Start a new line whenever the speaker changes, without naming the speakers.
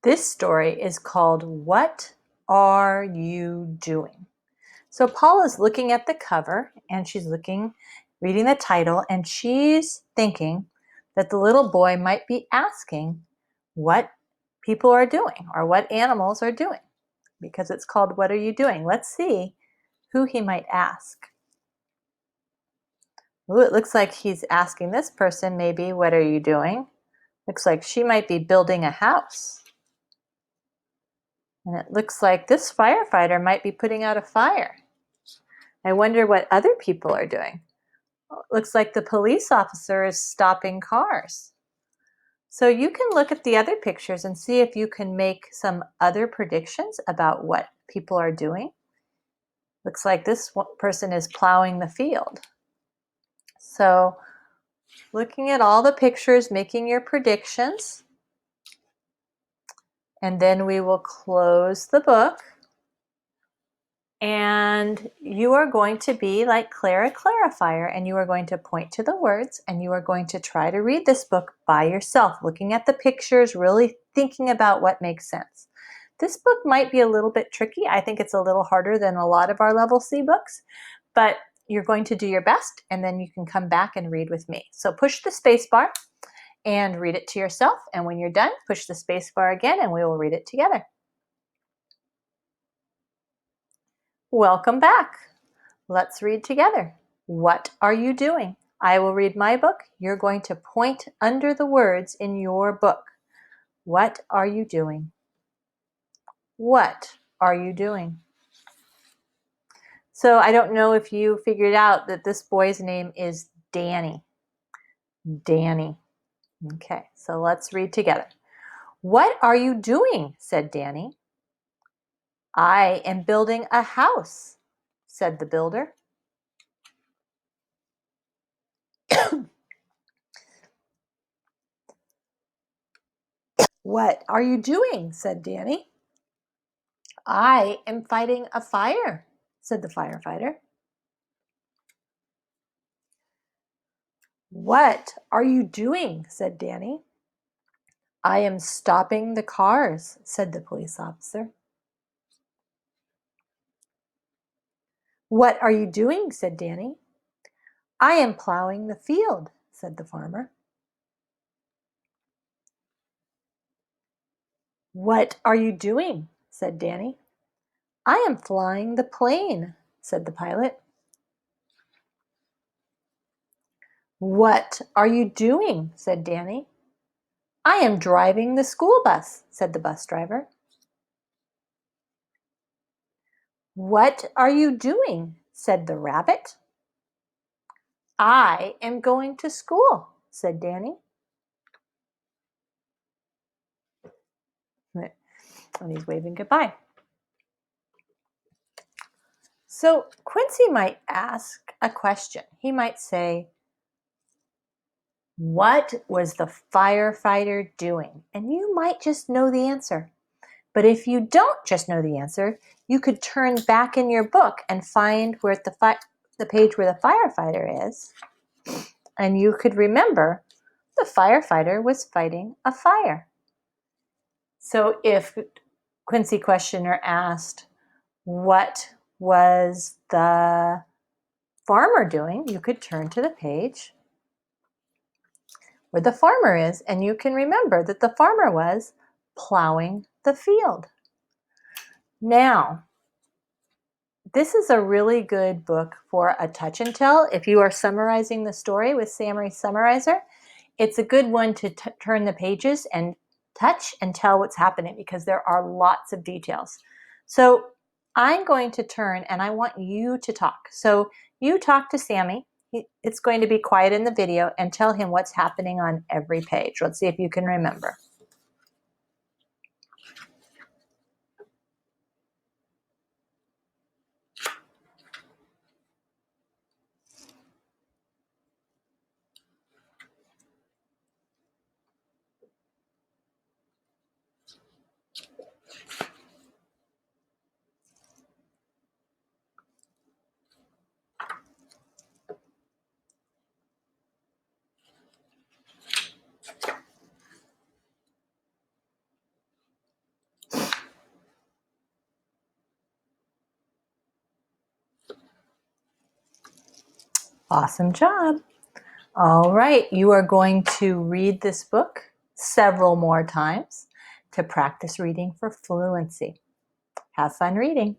This story is called What Are You Doing? So Paula's looking at the cover and she's reading the title, and she's thinking that the little boy might be asking what people are doing or what animals are doing, because it's called What Are You Doing? Let's see who he might ask. Ooh, it looks like he's asking this person maybe, what are you doing? Looks like she might be building a house. And it looks like this firefighter might be putting out a fire. I wonder what other people are doing. Looks like the police officer is stopping cars. So you can look at the other pictures and see if you can make some other predictions about what people are doing. Looks like this person is plowing the field. So looking at all the pictures, making your predictions, and then we will close the book. And you are going to be like Clara Clarifier, and you are going to point to the words, and you are going to try to read this book by yourself, looking at the pictures, really thinking about what makes sense. This book might be a little bit tricky. I think it's a little harder than a lot of our level C books, but you're going to do your best, and then you can come back and read with me. So push the space bar and read it to yourself, and when you're done, push the space bar again, and we will read it together. Welcome back. Let's read together. What are you doing? I will read my book. You're going to point under the words in your book. What are you doing? What are you doing? So I don't know if you figured out that this boy's name is Danny. Danny. Okay, so let's read together. What are you doing? Said Danny. I am building a house, said the builder. What are you doing? Said Danny. I am fighting a fire, said the firefighter. What are you doing? Said Danny. I am stopping the cars, said the police officer. What are you doing? Said Danny. I am plowing the field, said the farmer. What are you doing? Said Danny. I am flying the plane, said the pilot. What are you doing? Said Danny. I am driving the school bus, said the bus driver. What are you doing? Said the rabbit. I am going to school, said Danny. And he's waving goodbye. So Quincy might ask a question. He might say, what was the firefighter doing? And you might just know the answer. But if you don't just know the answer, you could turn back in your book and find where the page where the firefighter is, and you could remember the firefighter was fighting a fire. So if Quincy questioner asked, what was the farmer doing? You could turn to the page where the farmer is, and you can remember that the farmer was plowing the field. Now, this is a really good book for a touch and tell. If you are summarizing the story with Samory Summarizer, it's a good one to turn the pages and touch and tell what's happening, because there are lots of details. So I'm going to turn and I want you to talk. So you talk to Sammy. It's going to be quiet in the video, and tell him what's happening on every page. Let's see if you can remember. Awesome job. All right, you are going to read this book several more times to practice reading for fluency. Have fun reading.